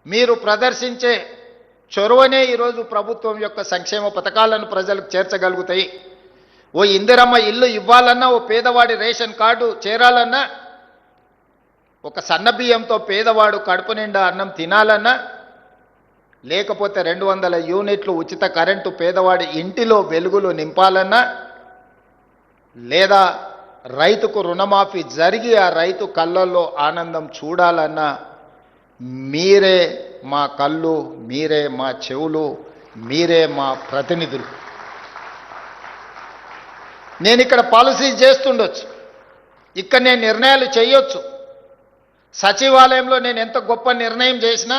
మీరు ప్రదర్శించే చొరవనే ఈరోజు ప్రభుత్వం యొక్క సంక్షేమ పథకాలను ప్రజలకు చేర్చగలుగుతాయి. ఓ ఇందిరమ్మ ఇల్లు ఇవ్వాలన్నా, ఓ పేదవాడి రేషన్ కార్డు చేరాలన్నా, ఒక సన్నబియ్యంతో పేదవాడు కడుపు నిండా అన్నం తినాలన్నా, లేకపోతే 200 యూనిట్లు ఉచిత కరెంటు పేదవాడి ఇంటిలో వెలుగులు నింపాలన్నా, లేదా రైతుకు రుణమాఫీ జరిగి ఆ రైతు కళ్ళల్లో ఆనందం చూడాలన్నా మీరే మా కళ్ళు, మీరే మా చెవులు, మీరే మా ప్రతినిధులు. నేను ఇక్కడ పాలసీ చేస్తుండొచ్చు, ఇక్కడ నేను నిర్ణయాలు చేయొచ్చు. సచివాలయంలో నేను ఎంత గొప్ప నిర్ణయం చేసినా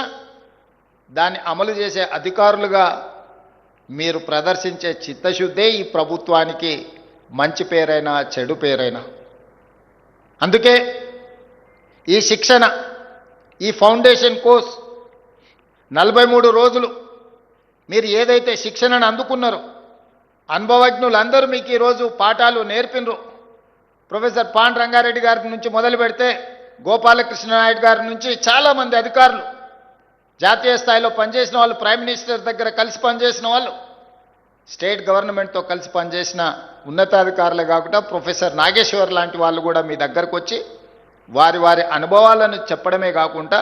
దాన్ని అమలు చేసే అధికారులుగా మీరు ప్రదర్శించే చిత్తశుద్ధే ఈ ప్రభుత్వానికి మంచి పేరైనా చెడు పేరైనా. అందుకే ఈ శిక్షణ, ఈ ఫౌండేషన్ కోర్స్ 43 రోజులు మీరు ఏదైతే శిక్షణను అందుకున్నారో, అనుభవజ్ఞులందరూ మీకు ఈరోజు పాఠాలు నేర్పినరు. ప్రొఫెసర్ పాండ్ రంగారెడ్డి గారి నుంచి మొదలు పెడితే గోపాలకృష్ణ నాయుడు గారి నుంచి చాలామంది అధికారులు, జాతీయ స్థాయిలో పనిచేసిన వాళ్ళు, ప్రైమ్ మినిస్టర్ దగ్గర కలిసి పనిచేసిన వాళ్ళు, స్టేట్ గవర్నమెంట్తో కలిసి పనిచేసిన ఉన్నతాధికారులే కాకుండా ప్రొఫెసర్ నాగేశ్వర్ లాంటి వాళ్ళు కూడా మీ దగ్గరకు వచ్చి వారి వారి అనుభవాలను చెప్పడమే కాకుండా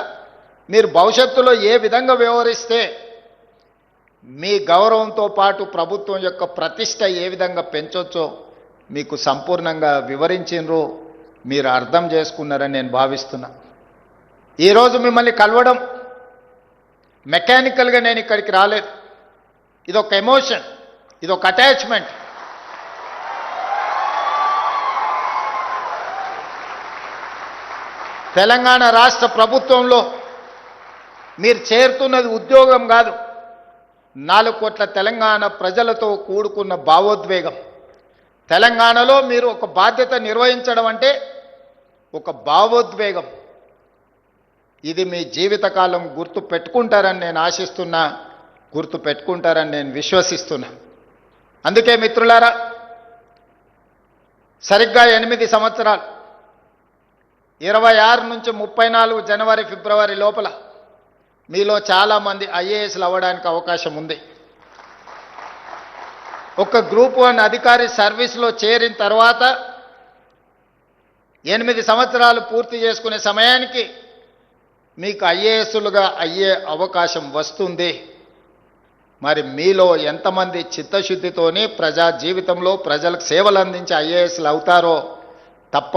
మీరు భవిష్యత్తులో ఏ విధంగా వ్యవహరిస్తే మీ గౌరవంతో పాటు ప్రభుత్వం యొక్క ప్రతిష్ట ఏ విధంగా పెంచొచ్చో మీకు సంపూర్ణంగా వివరించినరు, మీరు అర్థం చేసుకున్నారని నేను భావిస్తున్నా. ఈరోజు మిమ్మల్ని కలవడం మెకానికల్గా నేను ఇక్కడికి రాలేదు. ఇదొక ఎమోషన్, ఇదొక అటాచ్మెంట్. తెలంగాణ రాష్ట్ర ప్రభుత్వంలో మీరు చేరుతున్నది ఉద్యోగం కాదు, 4 కోట్ల తెలంగాణ ప్రజలతో కూడుకున్న భావోద్వేగం. తెలంగాణలో మీరు ఒక బాధ్యత నిర్వహించడం అంటే ఒక భావోద్వేగం. ఇది మీ జీవితకాలం గుర్తు పెట్టుకుంటారని నేను ఆశిస్తున్నా, గుర్తు పెట్టుకుంటారని నేను విశ్వసిస్తున్నా. అందుకే మిత్రులారా, సరిగ్గా 8 సంవత్సరాలు 26 నుంచి 34 జనవరి ఫిబ్రవరి లోపల మీలో చాలామంది ఐఏఎస్లు అవ్వడానికి అవకాశం ఉంది. ఒక గ్రూప్ 1 అధికారి సర్వీస్లో చేరిన తర్వాత 8 సంవత్సరాలు పూర్తి చేసుకునే సమయానికి మీకు ఐఏఎస్లుగా అయ్యే అవకాశం వస్తుంది. మరి మీలో ఎంతమంది చిత్తశుద్ధితోని ప్రజా జీవితంలో ప్రజలకు సేవలు అందించే ఐఏఎస్లు అవుతారో తప్ప